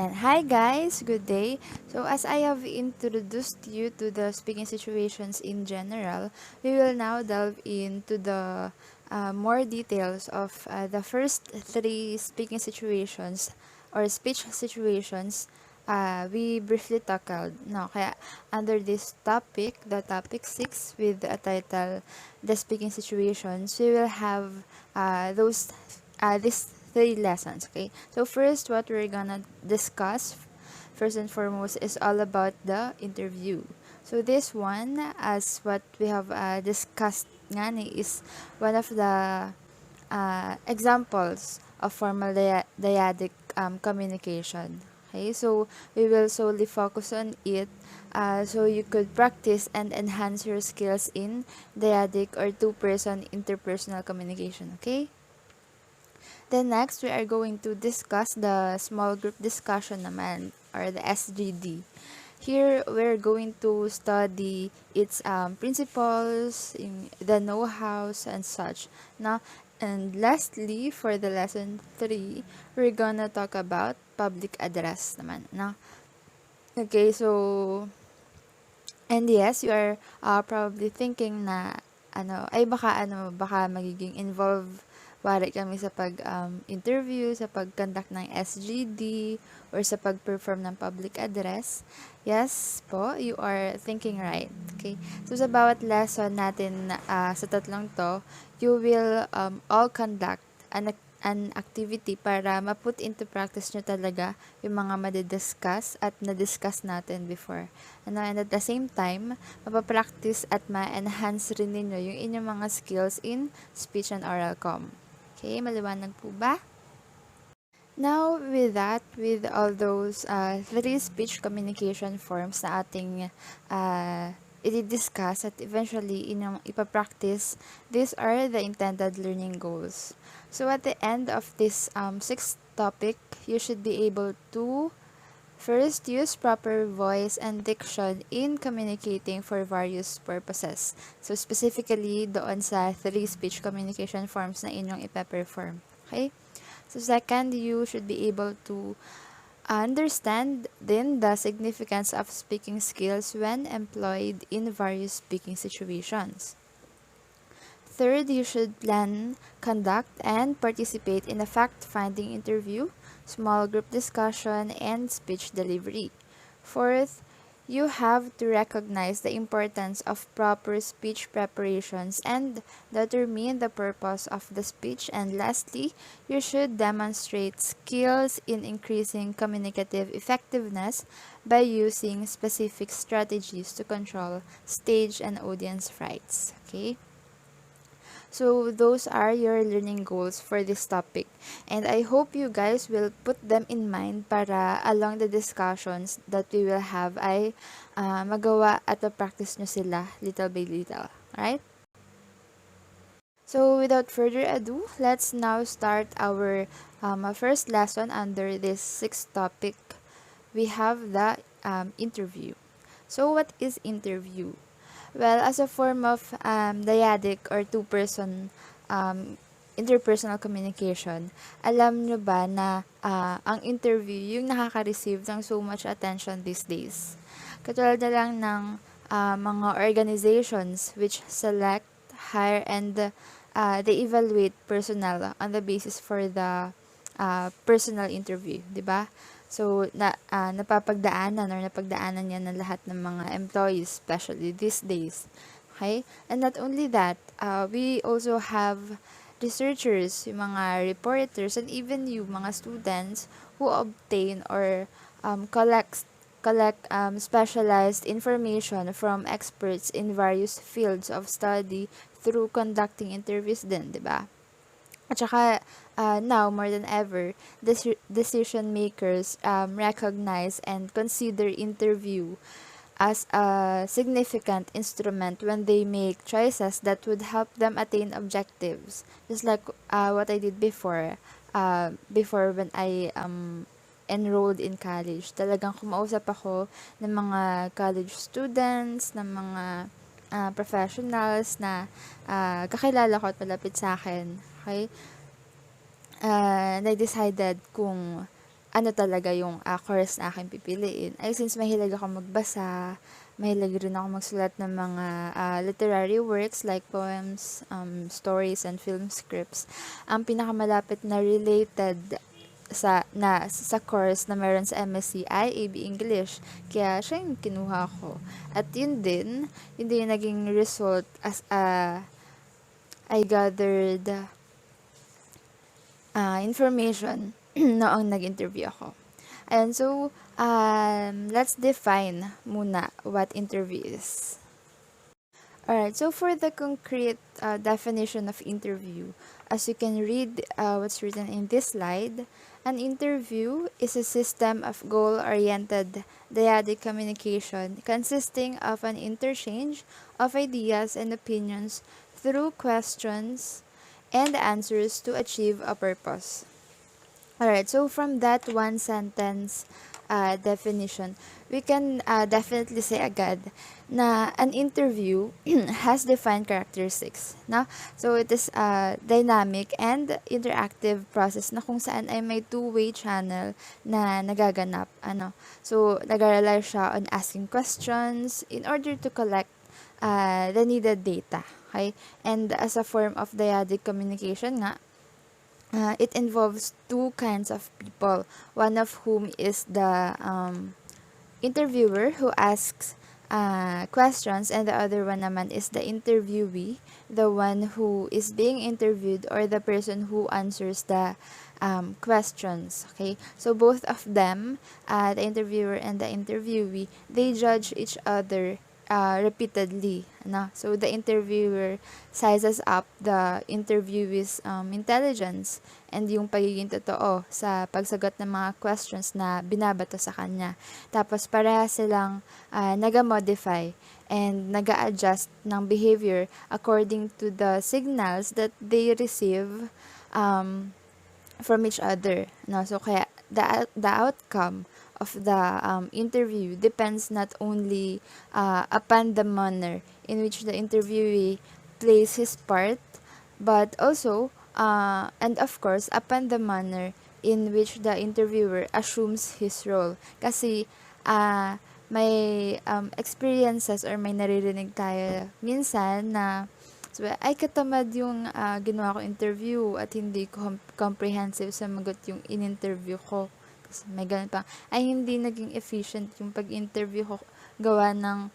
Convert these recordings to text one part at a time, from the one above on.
And hi guys, good day. So as I have introduced you to the speaking situations in general, we will now delve into the more details of the first three speaking situations or speech situations we briefly tackled. No, kaya under this topic, the topic 6 with the title The Speaking Situations, we will have these three lessons. Okay, so first, what we're gonna discuss first and foremost is all about the interview. So this one, as what we have discussed nga ni, is one of the examples of formal dyadic communication. Okay, so we will solely focus on it so you could practice and enhance your skills in dyadic or two-person interpersonal communication. Okay? Then next, we are going to discuss the small group discussion naman, or the SGD. Here, we're going to study its principles, the know-hows, and such. Now, and lastly, for the lesson 3, we're gonna talk about public address naman. No? Okay, so, and yes, you are probably thinking na, baka magiging involved wari kami sa pag-interview, sa pag-conduct ng SGD, or sa pag-perform ng public address. Yes po, you are thinking right. Okay? So, sa bawat lesson natin sa tatlong to, you will all conduct an activity para ma-put into practice nyo talaga yung mga madidiscuss at na-discuss natin before. And at the same time, mapapractice at ma-enhance rin ninyo yung inyong mga skills in speech and oral comm. Okay, maliwanag po ba? Now, with all those three speech communication forms na ating i-discuss at eventually inyong ipapractice, these are the intended learning goals. So, at the end of this sixth topic, you should be able to first, use proper voice and diction in communicating for various purposes. So, specifically, doon sa three speech communication forms na inyong ipe-perform. Okay? So, second, you should be able to understand then the significance of speaking skills when employed in various speaking situations. Third, you should plan, conduct, and participate in a fact-finding interview, small group discussion, and speech delivery. Fourth, you have to recognize the importance of proper speech preparations and determine the purpose of the speech. And lastly, you should demonstrate skills in increasing communicative effectiveness by using specific strategies to control stage and audience frights. Okay? So those are your learning goals for this topic. And I hope you guys will put them in mind para along the discussions that we will have ay magawa at practice nyo sila little by little. Alright? So without further ado, let's now start our first lesson under this sixth topic. We have the interview. So what is interview? Well, as a form of dyadic or two-person interpersonal communication, alam nyo ba na ang interview yung nakaka-receive ng so much attention these days? Katulad na lang ng mga organizations which select, hire, and they evaluate personnel on the basis for the personal interview, di ba? So, napagdaanan niya ng lahat ng mga employees, especially these days. Okay? And not only that, we also have researchers, yung mga reporters, and even you, mga students, who obtain or collect specialized information from experts in various fields of study through conducting interviews din, di ba? At saka, now, more than ever, decision makers recognize and consider interview as a significant instrument when they make choices that would help them attain objectives. Just like what I did before when I enrolled in college. Talagang kumausap ako ng mga college students, ng mga professionals na kakilala ko at malapit sa akin. Okay? And I decided kung ano talaga yung course na aking pipiliin. Ay since mahilig ako magbasa, mahilig rin ako magsulat ng mga literary works like poems, stories, and film scripts. Ang pinakamalapit na related sa course na meron sa MSc ay AB English. Kaya siya yung kinuha ko. At yun din yung naging result as I gathered information noong nag-interview ako. And so, let's define muna what interview is. Alright, so for the concrete definition of interview, as you can read what's written in this slide, an interview is a system of goal-oriented dyadic communication consisting of an interchange of ideas and opinions through questions and answers to achieve a purpose. Alright, so from that one sentence definition, we can definitely say agad na an interview has defined characteristics. No? So it is a dynamic and interactive process na kung saan ay may two-way channel na nagaganap. So nag-rely siya on asking questions in order to collect the needed data. Okay? And as a form of dyadic communication nga, it involves two kinds of people, one of whom is the interviewer who asks questions, and the other one naman is the interviewee, the one who is being interviewed or the person who answers the questions. Okay, so both of them, the interviewer and the interviewee, they judge each other repeatedly. So the interviewer sizes up the interviewee's intelligence and yung pagiging totoo sa pagsagot ng mga questions na binabato sa kanya. Tapos pareha silang nag-modify and nag-adjust ng behavior according to the signals that they receive from each other. So kaya the outcome of the interview depends not only upon the manner in which the interviewee plays his part, but also and of course upon the manner in which the interviewer assumes his role. Kasi may experiences or may naririnig tayo minsan na ay katamad yung ginawa ko interview at hindi ko comprehensive sa magot yung in-interview ko. Kasi may ganun pa. Ay hindi naging efficient yung pag-interview ko gawa ng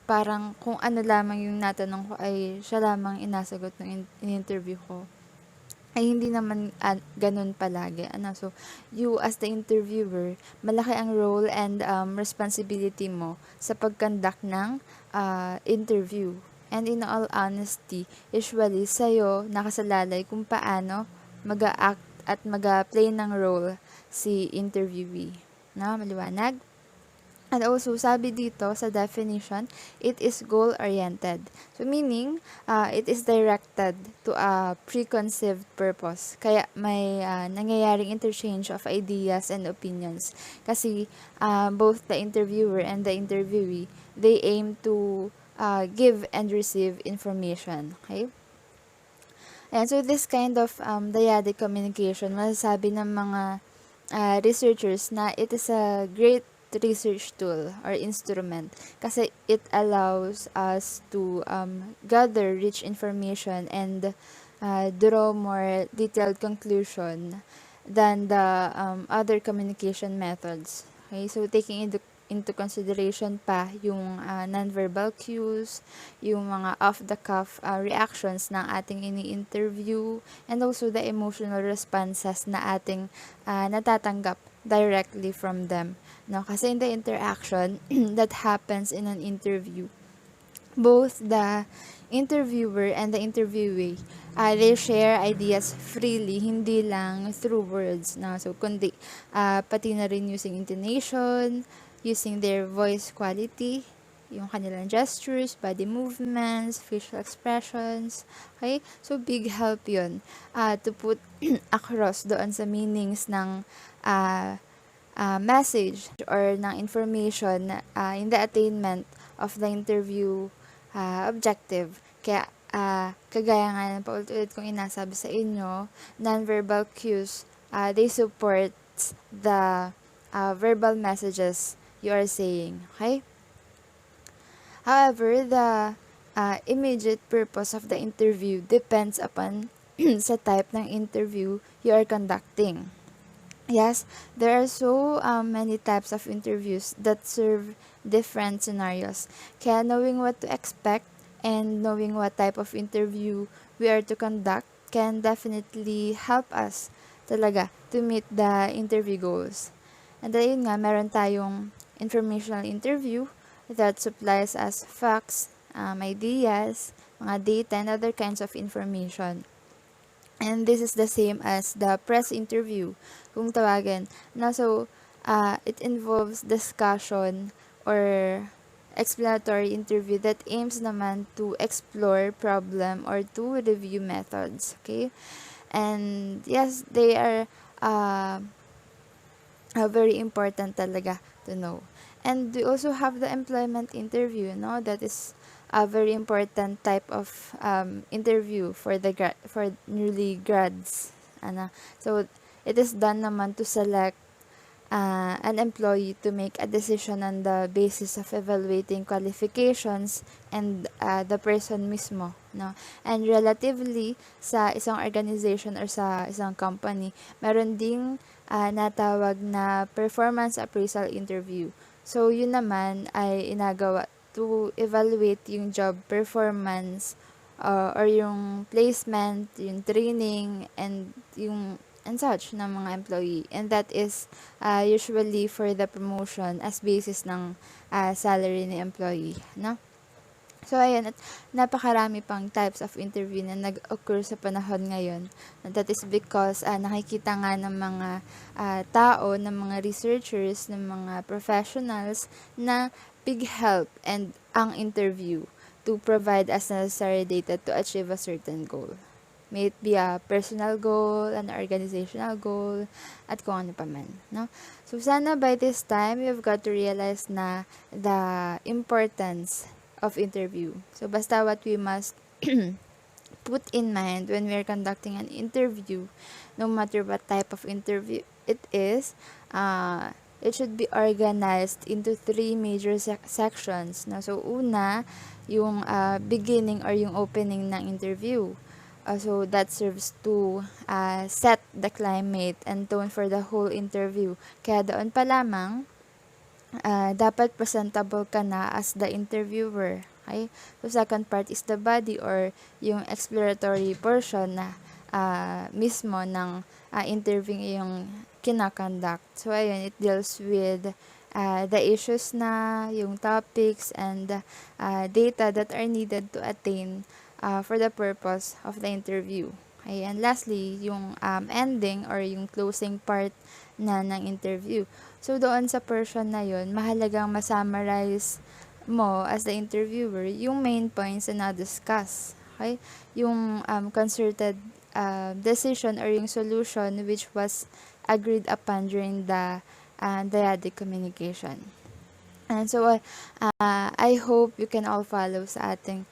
parang kung ano lamang yung natanong ko ay siya lamang inasagot ng in-interview ko. Ay hindi naman ganun palagi. So, you as the interviewer, malaki ang role and responsibility mo sa pag-conduct ng interview. And in all honesty, usually sa'yo nakasalalay kung paano mag-act at mag-play ng role si interviewee. Maliwanag? And also, sabi dito sa definition, it is goal-oriented. So, meaning, it is directed to a preconceived purpose. Kaya may nangyayaring interchange of ideas and opinions. Kasi both the interviewer and the interviewee, they aim to give and receive information. Okay? And so, this kind of dyadic communication, masasabi ng mga researchers na it is a great research tool or instrument kasi it allows us to gather rich information and draw more detailed conclusion than the other communication methods. Okay, so taking into consideration pa yung nonverbal cues, yung mga off-the-cuff reactions ng ating ini-interview, and also the emotional responses na ating natatanggap directly from them. Kasi in the interaction that happens in an interview, both the interviewer and the interviewee, they share ideas freely, hindi lang through words. So, kundi pati na rin using intonation, using their voice quality, yung kanilang gestures, body movements, facial expressions. Okay? So, big help yun to put across doon sa meanings ng message or ng information in the attainment of the interview objective. Kaya, kagaya nga ng paulit-ulit kong inasabi sa inyo, nonverbal cues, they support affects the verbal messages you are saying. Okay? However, the immediate purpose of the interview depends upon sa type ng interview you are conducting. Yes, there are so many types of interviews that serve different scenarios. Kaya knowing what to expect and knowing what type of interview we are to conduct can definitely help us talaga to meet the interview goals. And ayun nga, meron tayong informational interview that supplies us facts, ideas, mga data, and other kinds of information. And this is the same as the press interview, kung tawagin. So, it involves discussion or explanatory interview that aims naman to explore problem or to review methods. Okay? And yes, they are very important talaga to know. And we also have the employment interview, no? That is a very important type of interview for the for newly grads. So it is done naman to select an employee to make a decision on the basis of evaluating qualifications and the person mismo, no? And relatively sa isang organization or sa isang company, meron ding natawag na performance appraisal interview. So yun naman ay inagawa to evaluate yung job performance or yung placement, yung training, and such ng mga employee. And that is usually for the promotion as basis ng salary ni employee, no? So, ayan, at napakarami pang types of interview na nag-occur sa panahon ngayon. That is because nakikita nga ng mga tao, ng mga researchers, ng mga professionals na big help and ang interview to provide us necessary data to achieve a certain goal. May it be a personal goal, an organizational goal, at kung ano pa man, no? So, sana by this time, you've got to realize na the importance of interview. So, basta what we must put in mind when we are conducting an interview, no matter what type of interview it is, it should be organized into 3 major sections. No? So, una, yung beginning or yung opening ng interview. So, that serves to set the climate and tone for the whole interview. Kaya doon pa lamang, dapat presentable ka na as the interviewer. Okay? So, second part is the body or yung exploratory portion na mismo ng interview yung kinakonduct. So, ayun, it deals with the issues na, yung topics and data that are needed to attain for the purpose of the interview. Okay? And lastly, yung ending or yung closing part na ng interview. So, doon sa portion na yun, mahalagang masummarize mo as the interviewer yung main points na na-discuss. Okay? Yung concerted decision or yung solution which was agreed upon during the dyadic communication. And so, I hope you can all follow sa ating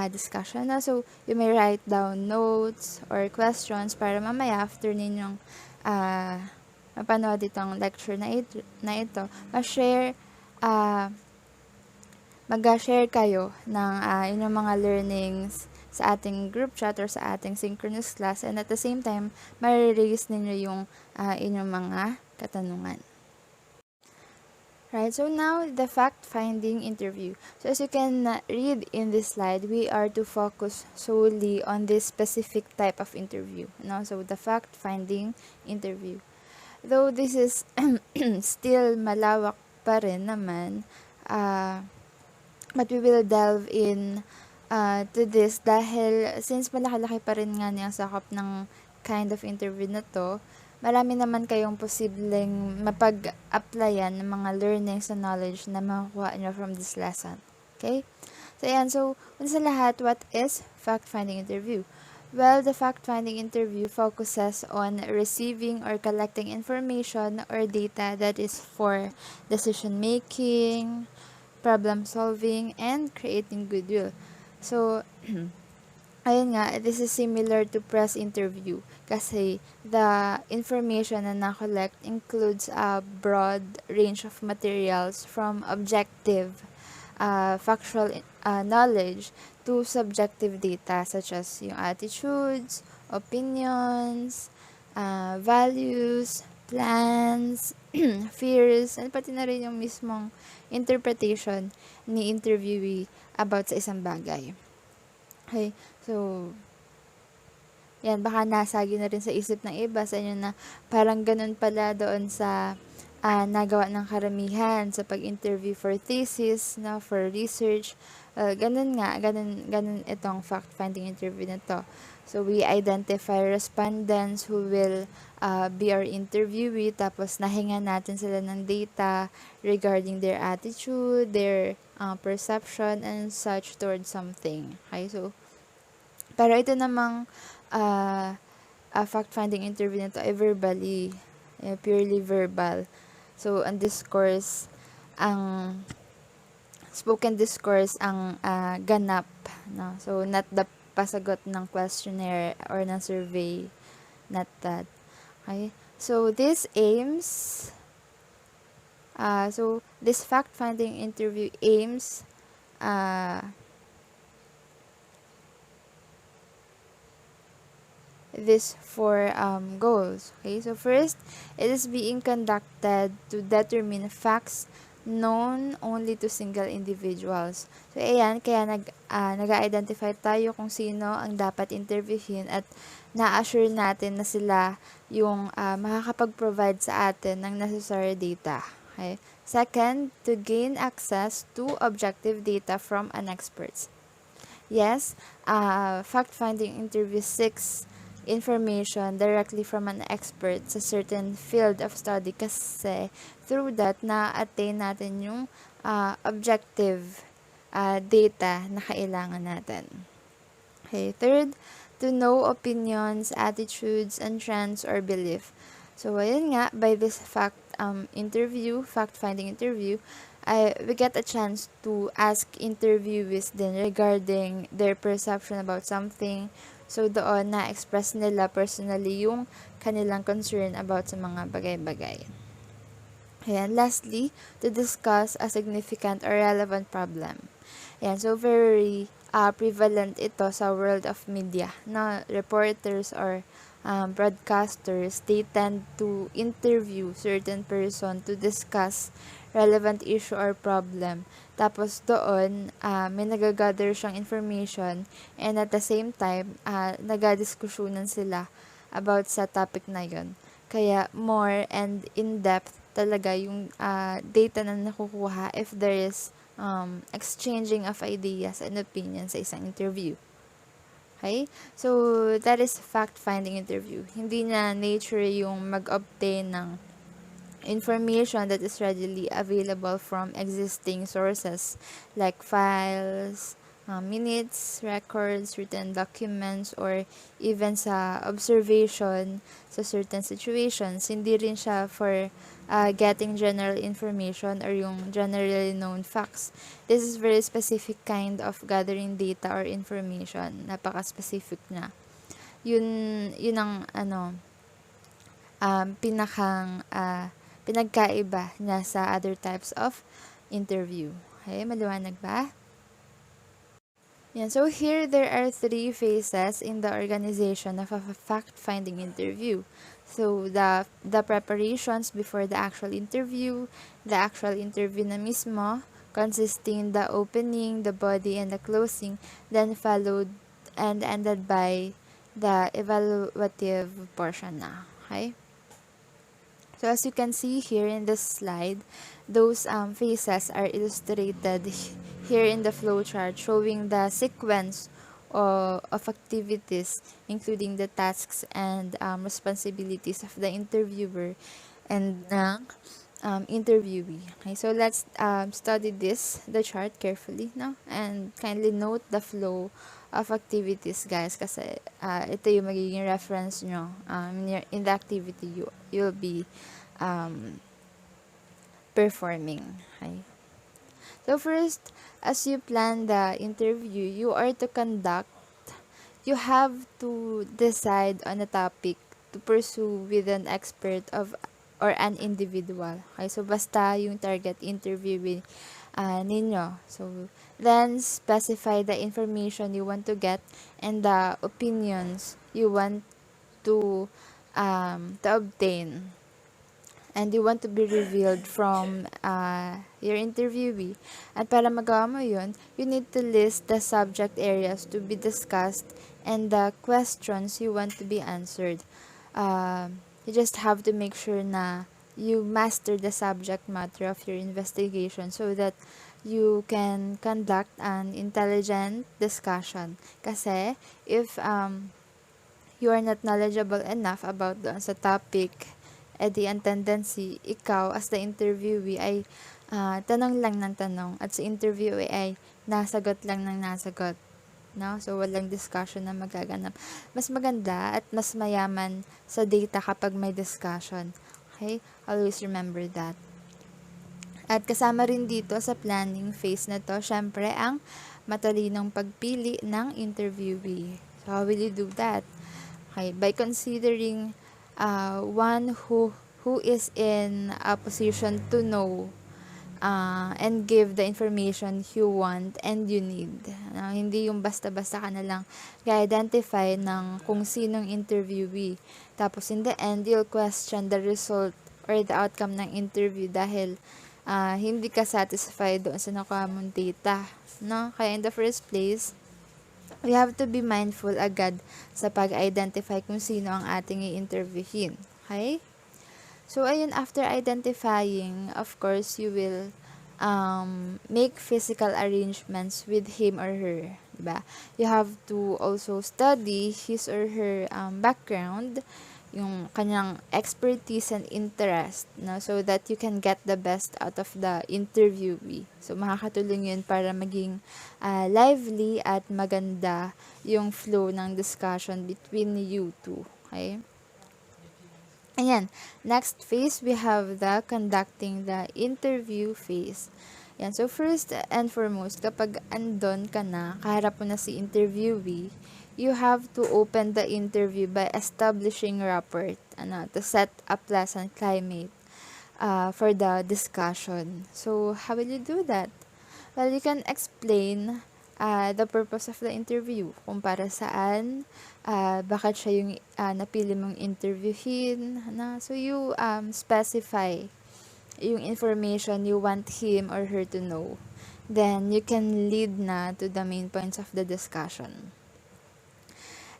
discussion. So, you may write down notes or questions para mamaya after ninyong mapanood itong lecture na ito, mag-share kayo ng inyong mga learnings sa ating group chat or sa ating synchronous class, and at the same time, ma-raise ninyo yung inyong mga katanungan. Right, so now the fact-finding interview. So as you can read in this slide, we are to focus solely on this specific type of interview. No? So the fact-finding interview. Though this is still malawak pa rin naman, but we will delve in to this dahil since malaki-laki pa rin nga niyang sakop ng kind of interview na to, marami naman kayong posibleng mapag-applyan ng mga learnings na knowledge na makukuha nyo from this lesson. Okay? So, ayan. So, una sa lahat, what is fact-finding interview? Well, the fact-finding interview focuses on receiving or collecting information or data that is for decision-making, problem-solving, and creating goodwill. So, Ayun nga, this is similar to press interview kasi the information na na-collect includes a broad range of materials from objective factual knowledge to subjective data such as yung attitudes, opinions, values, plans, fears, at pati na rin yung mismong interpretation ni interviewee about sa isang bagay. Okay, so yan, baka nasagi na rin sa isip ng iba sa inyo na parang ganun pala doon sa nagawa ng karamihan sa pag-interview for thesis, no, for research. Ganun nga, ganun itong fact-finding interview na to. So, we identify respondents who will be our interviewee, tapos nahinga natin sila ng data regarding their attitude, their perception, and such towards something. Okay, so, pero ito namang fact-finding interview na to ay verbally, purely verbal. So, ang discourse, ang spoken discourse ang ganap. No? So, not the pasagot ng questionnaire or ng survey. Not that. Okay? So, this aims, this fact-finding interview aims this four goals. Okay, so first, it is being conducted to determine facts known only to single individuals. So, ayan, kaya nag-identify tayo kung sino ang dapat interviewin at na-assure natin na sila yung makakapag-provide sa atin ng necessary data. Okay? Second, to gain access to objective data from an expert. Yes, fact-finding interview 6 information directly from an expert sa certain field of study kasi through that na-attain natin yung objective data na kailangan natin. Okay, third, to know opinions, attitudes, and trends or belief. So, ayun nga, by this fact-finding interview, we get a chance to ask interviewees din regarding their perception about something. So, doon na-express nila personally yung kanilang concern about sa mga bagay-bagay. Ayan, lastly, to discuss a significant or relevant problem. Ayan, so very prevalent ito sa world of media. No? Reporters or broadcasters, they tend to interview certain person to discuss relevant issue or problem. Tapos doon, may nagagather siyang information and at the same time, nagadiskusyonan sila about sa topic na yon. Kaya more and in-depth talaga yung data na nakukuha if there is exchanging of ideas and opinions sa isang interview. Okay? So, that is fact-finding interview. Hindi na nature yung mag-obtain ng information that is readily available from existing sources like files, minutes, records, written documents, or even sa observation sa certain situations. Hindi rin siya for getting general information or yung generally known facts. This is very specific kind of gathering data or information. Napaka-specific na. Yun ang pinagkaiba niya sa other types of interview. Okay, maliwanag ba? Yan. So, here there are 3 phases in the organization of a fact-finding interview. So, the preparations before the actual interview na mismo, consisting the opening, the body, and the closing, then followed and ended by the evaluative portion na. Okay? So, as you can see here in this slide, those phases are illustrated here in the flowchart showing the sequence of activities, including the tasks and responsibilities of the interviewer and interviewee. Okay, so let's study the chart carefully, no? And kindly note the flow of activities, guys, kasi ito yung magiging reference nyo in the activity you'll be performing. Okay. So first, as you plan the interview, you are to conduct you have to decide on a topic to pursue with an expert of or an individual. Okay, so basta yung target interviewing ninyo. So, then specify the information you want to get and the opinions you want to obtain and you want to be revealed from your interviewee. At para magawa mo yun, you need to list the subject areas to be discussed and the questions you want to be answered. You just have to make sure na you master the subject matter of your investigation so that you can conduct an intelligent discussion. Kasi if you are not knowledgeable enough about doon sa topic, edi ang tendency, ikaw as the interviewee ay tanong lang ng tanong at sa interviewee ay nasagot lang ng nasagot. No? So, walang discussion na magaganap. Mas maganda at mas mayaman sa data kapag may discussion. Okay? Always remember that. At kasama rin dito sa planning phase na to, syempre, ang matalinong pagpili ng interviewee. So, how will you do that? Okay, by considering one who is in a position to know and give the information you want and you need. Hindi yung basta-basta ka na lang i-identify ng kung sinong interviewee. Tapos in the end, you'll question the result or the outcome ng interview dahil hindi ka satisfied doon sa nakuha mong data. No? Kaya in the first place, we have to be mindful agad sa pag-identify kung sino ang ating i-interviewin. Okay? So, ayun, after identifying, of course, you will make physical arrangements with him or her. Diba? You have to also study his or her background, yung kanyang expertise and interest, no? So that you can get the best out of the interviewee. So, makakatulong yun para maging lively at maganda yung flow ng discussion between you two. Okay? Ayan. Next phase, we have the conducting the interview phase. Ayan. So, first and foremost, kapag andon ka na, kaharap mo na si interviewee, you have to open the interview by establishing rapport, to set a pleasant climate for the discussion. So, how will you do that? Well, you can explain the purpose of the interview, kung para saan, bakit siya yung napili mong interviewin. So, you specify yung information you want him or her to know. Then, you can lead na to the main points of the discussion.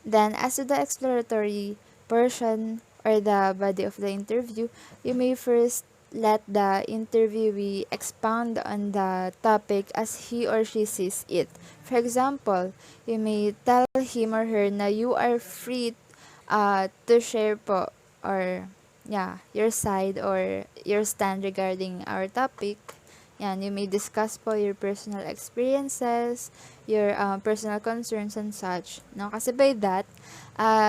Then, as to the exploratory portion or the body of the interview, you may first let the interviewee expound on the topic as he or she sees it. For example, you may tell him or her na you are free to share po or your side or your stand regarding our topic. Yan, you may discuss po your personal experiences, your personal concerns and such. No? Kasi by that,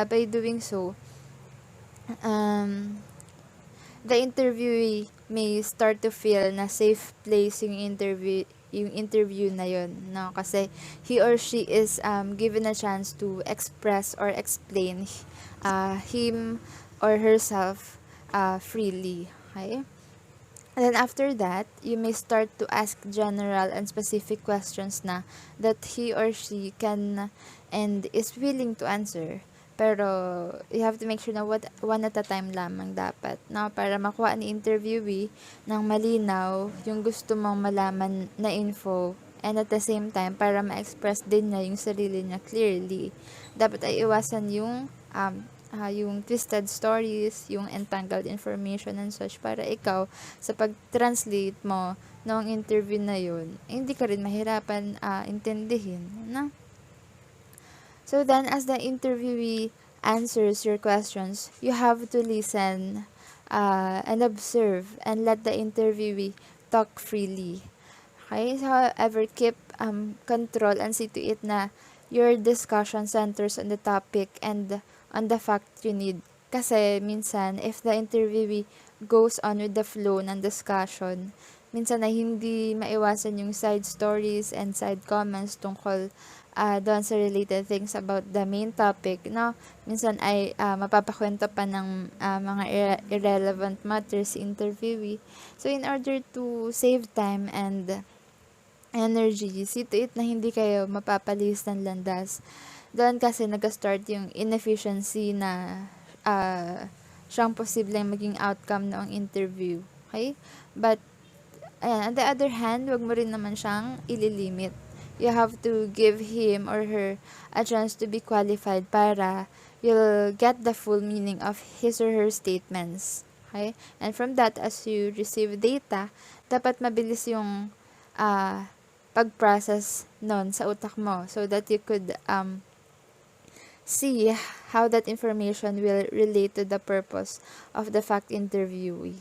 by doing so, the interviewee may start to feel na safe place yung interview na yun. No? Kasi he or she is given a chance to express or explain him or herself freely. Okay? And then after that, you may start to ask general and specific questions na that he or she can and is willing to answer. Pero you have to make sure na one at a time lamang dapat, no? Para makuha ni interviewee ng malinaw yung gusto mong malaman na info and at the same time para ma-express din niya yung sarili niya clearly. Dapat ay iwasan yung twisted stories, yung entangled information and such para ikaw sa pag-translate mo ng interview na yun, hindi ka rin mahirapan intindihin, no? So then, as the interviewee answers your questions, you have to listen and observe and let the interviewee talk freely. Okay? So, however, keep control and see to it na your discussion centers on the topic and on the fact you need. Kasi minsan, if the interviewee goes on with the flow ng discussion, minsan na hindi maiwasan yung side stories and side comments tungkol doon sa related things about the main topic, no? Minsan ay mapapakwento pa ng mga irrelevant matters si interviewee. So, in order to save time and energy, see to it na hindi kayo mapapalis ng landas. Doon kasi nag-start yung inefficiency na siyang posibleng maging outcome ng interview. Okay? But, ayan, on the other hand, wag mo rin naman siyang ililimit. You have to give him or her a chance to be qualified para you'll get the full meaning of his or her statements. Okay? And from that, as you receive data, dapat mabilis yung pag-process nun sa utak mo so that you could see how that information will relate to the purpose of the fact interview.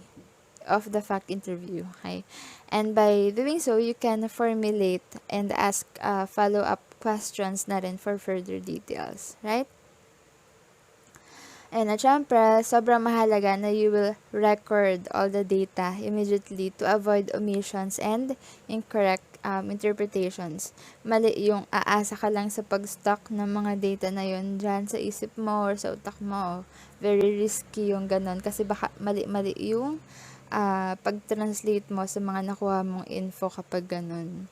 Okay? And by doing so, you can formulate and ask follow-up questions na rin for further details, right? And syempre, sobrang mahalaga na you will record all the data immediately to avoid omissions and incorrect interpretations. Mali yung aasa ka lang sa pag-stock ng mga data na yun dyan sa isip mo or sa utak mo. Very risky yung ganun kasi baka mali-mali yung pag-translate mo sa mga nakuha mong info kapag ganun.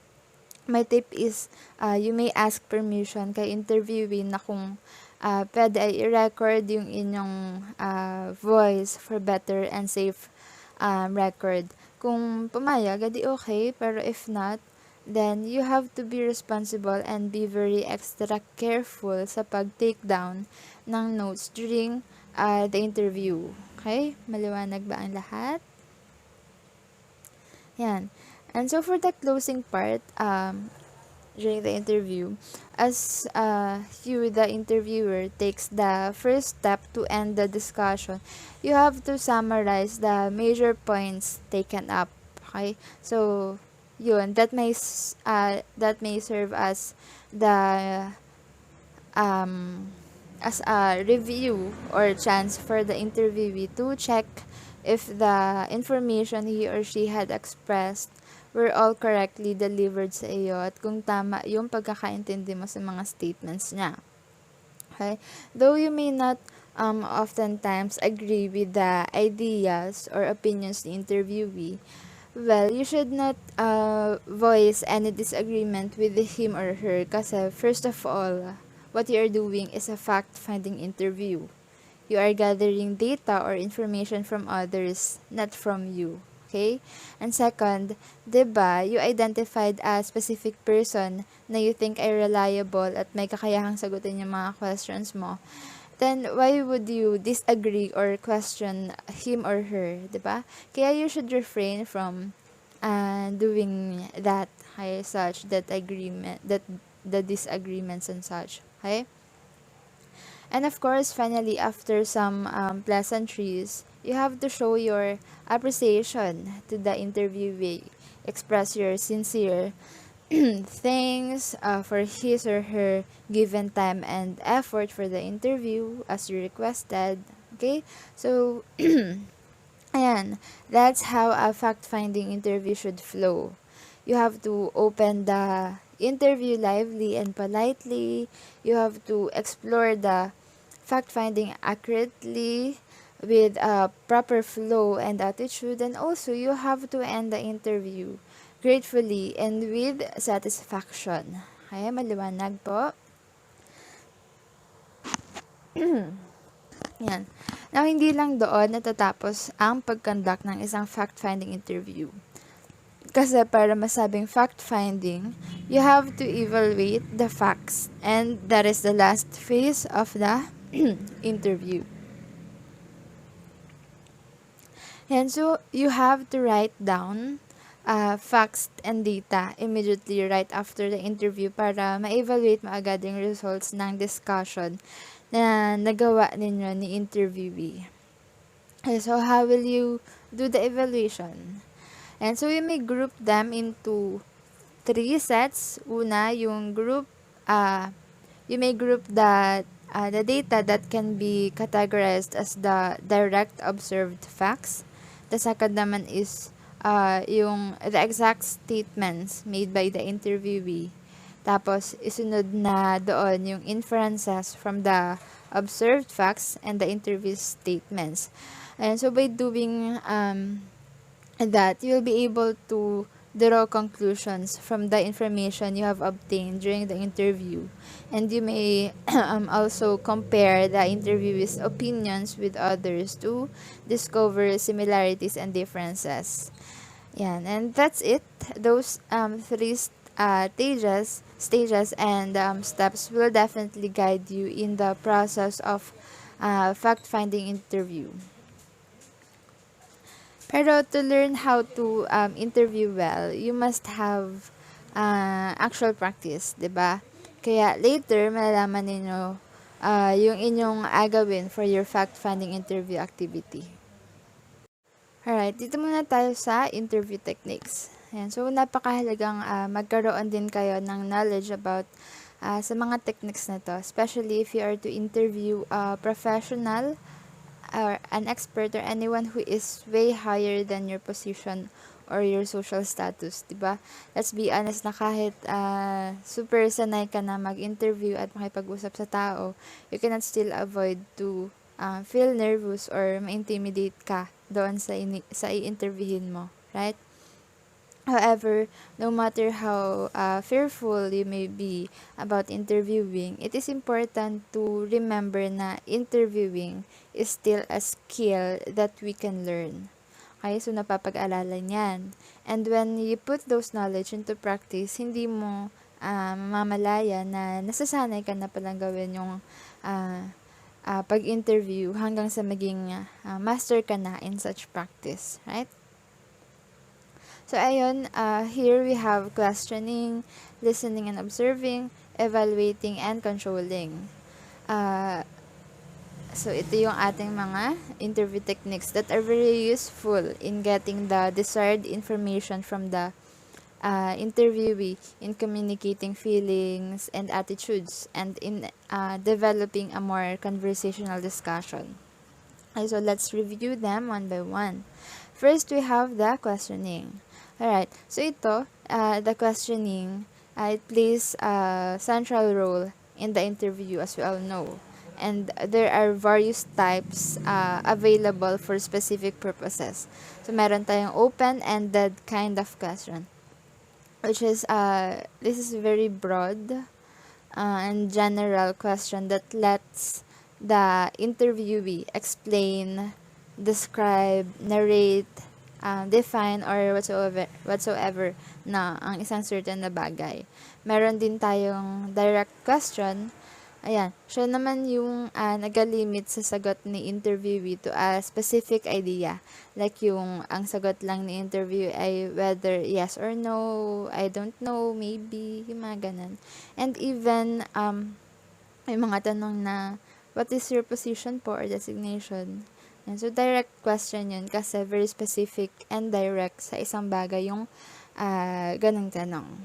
My tip is, you may ask permission kay interviewee na kung pwede ay i-record yung inyong voice for better and safe record. Kung pumayag, edi okay, pero if not, then you have to be responsible and be very extra careful sa pag-take down ng notes during the interview. Okay? Maliwanag ba ang lahat? Yan. And so for the closing part, during the interview, as you, the interviewer, takes the first step to end the discussion, you have to summarize the major points taken up. Okay? So, yun, that may serve as the as a review or chance for the interviewee to check if the information he or she had expressed were all correctly delivered sa iyo at kung tama yung pagkakaintindi mo sa mga statements niya. Okay? Though you may not oftentimes agree with the ideas or opinions ni interviewee, well, you should not voice any disagreement with him or her kasi first of all, what you are doing is a fact-finding interview. You are gathering data or information from others, not from you. Okay? And second, diba, you identified a specific person na you think ay reliable at may kakayahang sagutin yung mga questions mo. Then, why would you disagree or question him or her? Diba? Kaya you should refrain from doing that, okay, such, that the disagreements and such. Okay? And of course, finally, after some pleasantries, you have to show your appreciation to the interviewee. Express your sincere thanks for his or her given time and effort for the interview as you requested. Okay? So, ayan, that's how a fact-finding interview should flow. You have to open the interview lively and politely. You have to explore the fact-finding accurately with a proper flow and attitude, and also you have to end the interview gratefully and with satisfaction. Kaya maliwanag po. Yan. Now, hindi lang doon natatapos ang pag-conduct ng isang fact-finding interview. Kasi para masabing fact-finding, you have to evaluate the facts, and that is the last phase of the interview. And so, you have to write down facts and data immediately right after the interview para ma-evaluate mo agad yung results ng discussion na nagawa ninyo ni interviewee. Okay, so, how will you do the evaluation? And so, you may group them into 3 sets. Una, yung group, you may group the data that can be categorized as the direct observed facts. The second naman is the exact statements made by the interviewee. Tapos, isunod na doon yung inferences from the observed facts and the interview statements. And so, by doing that, you will be able to draw conclusions from the information you have obtained during the interview. And you may also compare the interviewee's opinions with others to discover similarities and differences. Yan, and that's it. Those three stages and steps will definitely guide you in the process of fact-finding interview. Pero to learn how to interview well, you must have actual practice, 'di ba? Kaya later malalaman ninyo yung inyong agawin for your fact-finding interview activity. Alright, dito muna tayo sa interview techniques. Ayan, so napakahalagang magkaroon din kayo ng knowledge about sa mga techniques na to, especially if you are to interview a professional or an expert or anyone who is way higher than your position or your social status, 'di ba? Let's be honest na kahit super sanay ka na mag-interview at makipag-usap sa tao, you cannot still avoid to feel nervous or ma-intimidate ka doon sa i-interviewin mo, right? However, no matter how fearful you may be about interviewing, it is important to remember na interviewing is still a skill that we can learn. Okay, so napapag-alala niyan. And when you put those knowledge into practice, hindi mo mamamalaya na nasasanay ka na palang gawin yung pag-interview hanggang sa maging master ka na in such practice, right? So, ayun, here we have questioning, listening and observing, evaluating, and controlling. So, ito yung ating mga interview techniques that are very useful in getting the desired information from the interviewee, in communicating feelings and attitudes, and in developing a more conversational discussion. Okay, so let's review them one by one. First, we have the questioning. Alright, so ito, the questioning, it plays a central role in the interview, as we all know. And there are various types available for specific purposes. So, meron tayong open-ended kind of question, which is, this is very broad and general question that lets the interviewee explain, describe, narrate, define, or whatsoever na ang isang certain na bagay. Meron din tayong direct question. Ayan, siya naman yung nagalimit sa sagot ni interviewee to a specific idea. Like yung ang sagot lang ni interview ay whether yes or no, I don't know, maybe, yung mga ganun. And even, may mga tanong na, what is your position po or designation? And so, direct question yun kasi very specific and direct sa isang bagay yung ganung tanong.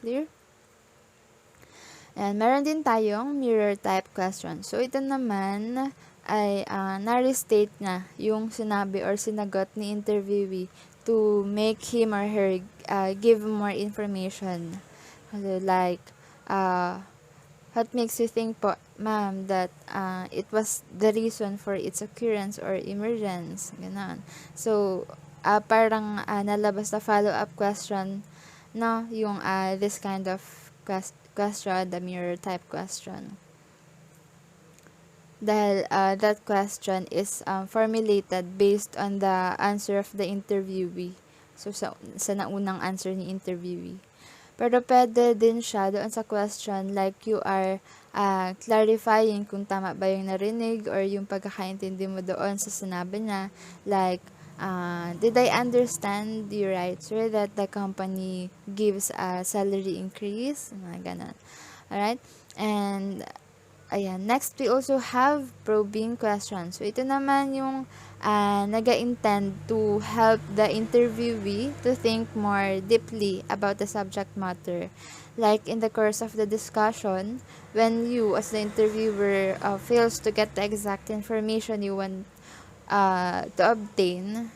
Clear? And meron din tayong mirror type question. So, ito naman ay na-restate na yung sinabi or sinagot ni interviewee to make him or her give more information. Like, what makes you think po, ma'am, that it was the reason for its occurrence or emergence? Ganon. So, parang nalabas na follow-up question, no? Yung this kind of question, the mirror type question. Dahil that question is formulated based on the answer of the interviewee. So, sa naunang answer ni interviewee. Pero pwede din siya doon sa question like you are clarifying kung tama ba yung narinig or yung pagkakaintindi mo doon sa sinabi niya. Like, did I understand you right, sir, that the company gives a salary increase? Mga ganun. Alright? And, ayan. Next, we also have probing questions. So, ito naman yung naga-intend to help the interviewee to think more deeply about the subject matter. Like, in the course of the discussion, when you, as the interviewer, fails to get the exact information you want to obtain,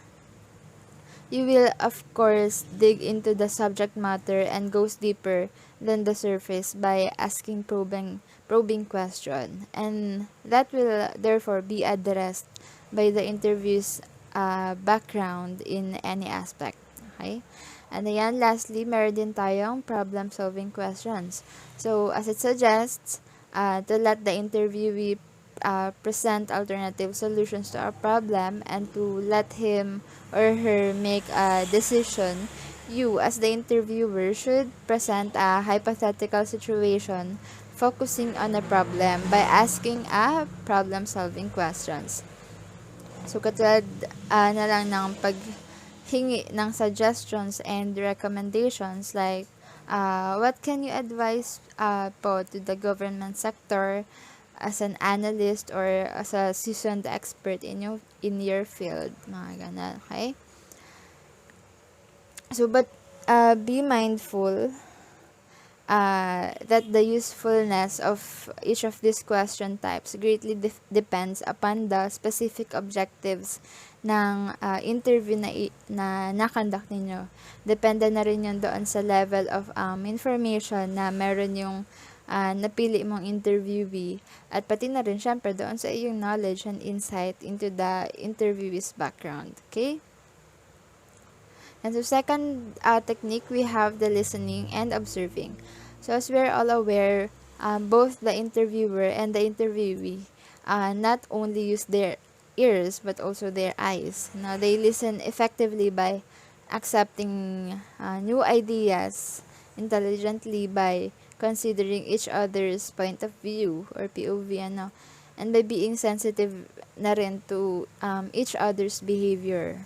you will of course dig into the subject matter and goes deeper than the surface by asking probing question, and that will therefore be addressed by the interview's background in any aspect. Okay? And ayan, lastly, meron din tayong problem-solving questions. So, as it suggests, to let the interviewee present alternative solutions to our problem and to let him or her make a decision, you, as the interviewer, should present a hypothetical situation focusing on a problem by asking a problem-solving questions. So, katulad na lang ng paghingi ng suggestions and recommendations like, what can you advise po to the government sector as an analyst or as a seasoned expert in your field, mga ganun, okay? So, but be mindful that the usefulness of each of these question types greatly depends upon the specific objectives ng interview na na-conduct ninyo. Depende na rin yun doon sa level of information na meron yung napili mong interviewee, at pati na rin syempre doon sa iyong knowledge and insight into the interviewee's background. Okay? And so second technique, we have the listening and observing. So as we're all aware, both the interviewer and the interviewee not only use their ears but also their eyes. Now, they listen effectively by accepting new ideas intelligently by considering each other's point of view or POV, and by being sensitive na rin to each other's behavior.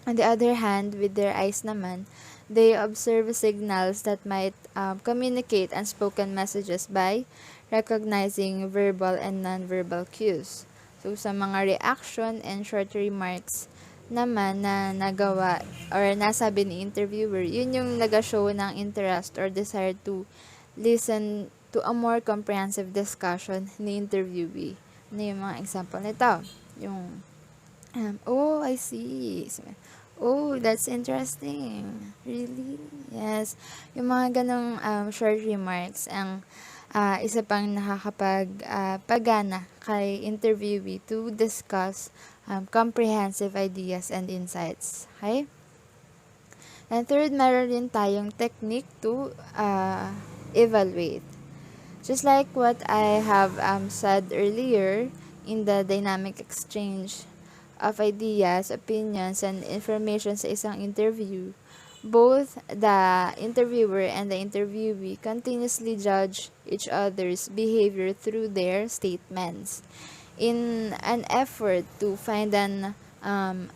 On the other hand, with their eyes naman, they observe signals that might communicate unspoken messages by recognizing verbal and nonverbal cues. So, sa mga reaction and short remarks naman na nagawa or nasabi ni interviewer, yun yung nag-show ng interest or desire to listen to a more comprehensive discussion ni interviewee. Ano yung mga example nito? Yung oh, I see. Oh, that's interesting. Really? Yes. Yung mga ganong short remarks ang isa pang nakakapagpagana kay interviewee to discuss comprehensive ideas and insights. Okay? And third, meron din tayong technique to evaluate. Just like what I have said earlier in the dynamic exchange of ideas, opinions, and information sa isang interview, both the interviewer and the interviewee continuously judge each other's behavior through their statements in an effort to find an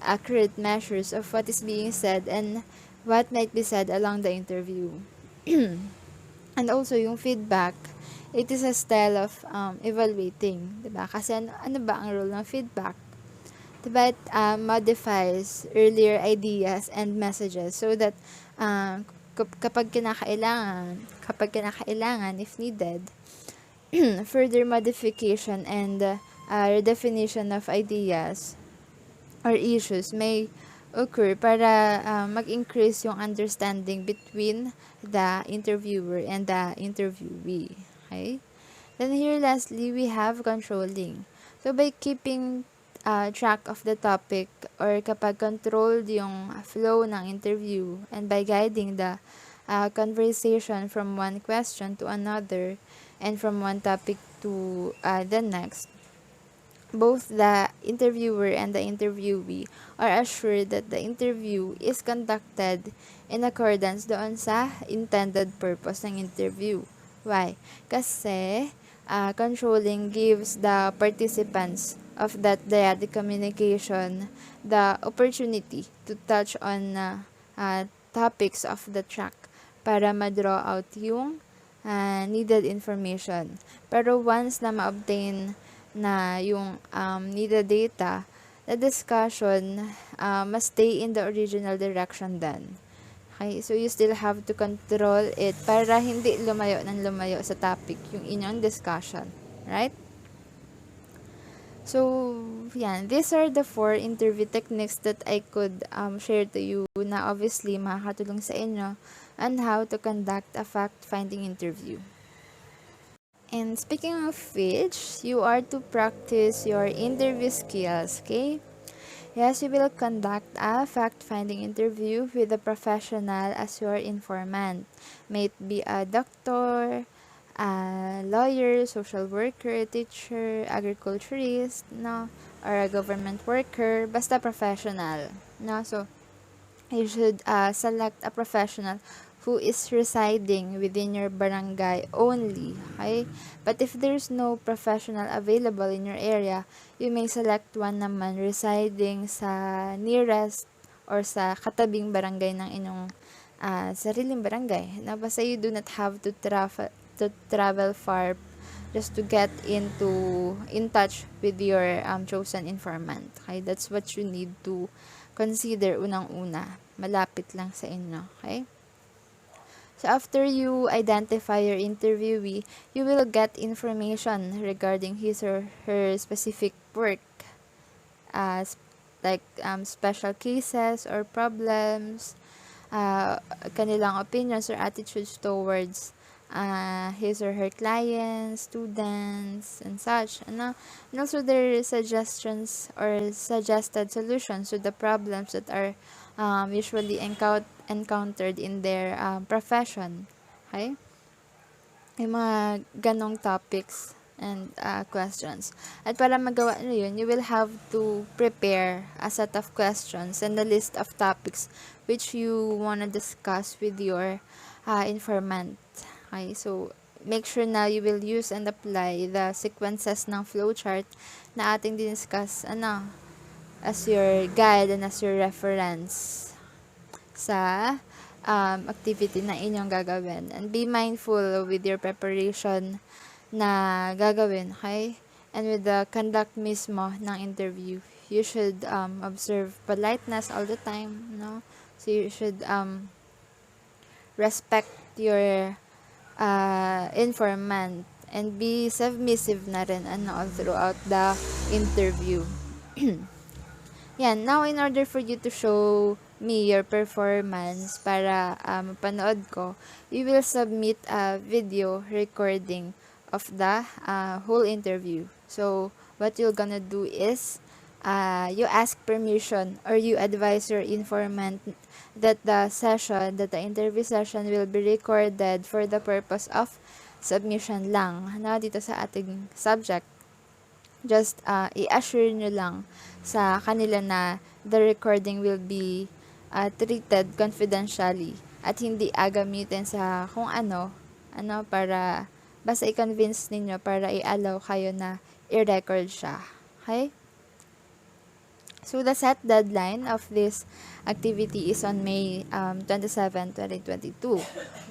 accurate measures of what is being said and what might be said along the interview. And also, yung feedback, it is a style of evaluating, diba? Kasi ano ba ang role ng feedback? Diba, it modifies earlier ideas and messages so that kapag kinakailangan, if needed, further modification and redefinition of ideas or issues may occur para mag-increase yung understanding between the interviewer and the interviewee. Okay? Then here, lastly, we have controlling. So, by keeping track of the topic or kapag controlled yung flow ng interview and by guiding the conversation from one question to another and from one topic to the next, both the interviewer and the interviewee are assured that the interview is conducted in accordance doon sa intended purpose ng interview. Why? Kasi controlling gives the participants of that dyadic communication the opportunity to touch on topics of the track para ma-draw out yung needed information. Pero once na ma-obtain na yung needed data, the discussion must stay in the original direction then. Okay, so you still have to control it para hindi lumayo sa topic yung inyong discussion, right? So, yan. These are the 4 interview techniques that I could share to you na obviously makakatulong sa inyo on how to conduct a fact-finding interview. And speaking of which, you are to practice your interview skills, okay? Yes, you will conduct a fact-finding interview with a professional as your informant. May it be a doctor, a lawyer, social worker, teacher, agriculturist, no? Or a government worker, basta professional. No? So, you should select a professional who is residing within your barangay only, okay? But if there's no professional available in your area, you may select one naman residing sa nearest or sa katabing barangay ng inyong sariling barangay. Na basta you do not have to travel far just to get in touch with your chosen informant. Okay, that's what you need to consider unang-una. Malapit lang sa inyo. Okay? So, after you identify your interviewee, you will get information regarding his or her specific work, as like special cases or problems, kanilang opinions or attitudes towards his or her clients, students, and such. And also their suggestions or suggested solutions to the problems that are usually encountered in their profession. Okay? Yung mga ganong topics and questions. At para magawa nyo yun, you will have to prepare a set of questions and a list of topics which you want to discuss with your informant. Okay, so make sure na you will use and apply the sequences ng flowchart na ating discuss as your guide and as your reference sa activity na inyong gagawin. And be mindful with your preparation na gagawin, okay? And with the conduct mismo ng interview, you should observe politeness all the time, no? So you should respect your informant and be submissive na rin all throughout the interview. Yan, now in order for you to show me your performance para mapanood ko, you will submit a video recording of the whole interview. So, what you're gonna do is, you ask permission or you advise your informant that the interview session will be recorded for the purpose of submission lang. Dito sa ating subject. Just i-assure nyo lang sa kanila na the recording will be treated confidentially at hindi agamitin sa kung para basta i-convince ninyo para i-allow kayo na i-record siya. Okay? So, the set deadline of this activity is on May 27, 2022.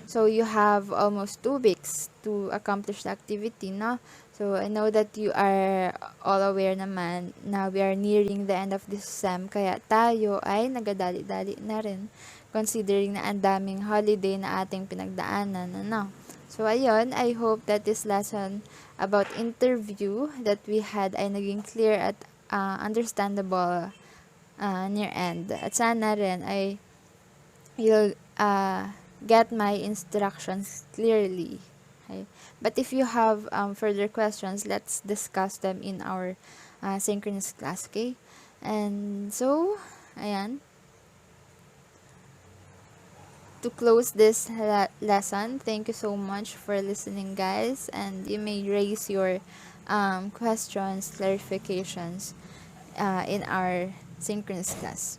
So, you have almost 2 weeks to accomplish the activity, no? So, I know that you are all aware naman na we are nearing the end of this SEM, kaya tayo ay nagadali-dali na rin considering na ang daming holiday na ating pinagdaanan, no? So, ayun, I hope that this lesson about interview that we had ay naging clear at understandable near end. At sana rin ay you'll get my instructions clearly. Okay? But if you have further questions, let's discuss them in our synchronous class, okay? And so, ayan. To close this lesson, thank you so much for listening, guys. And you may raise your questions, clarifications in our synchronous class.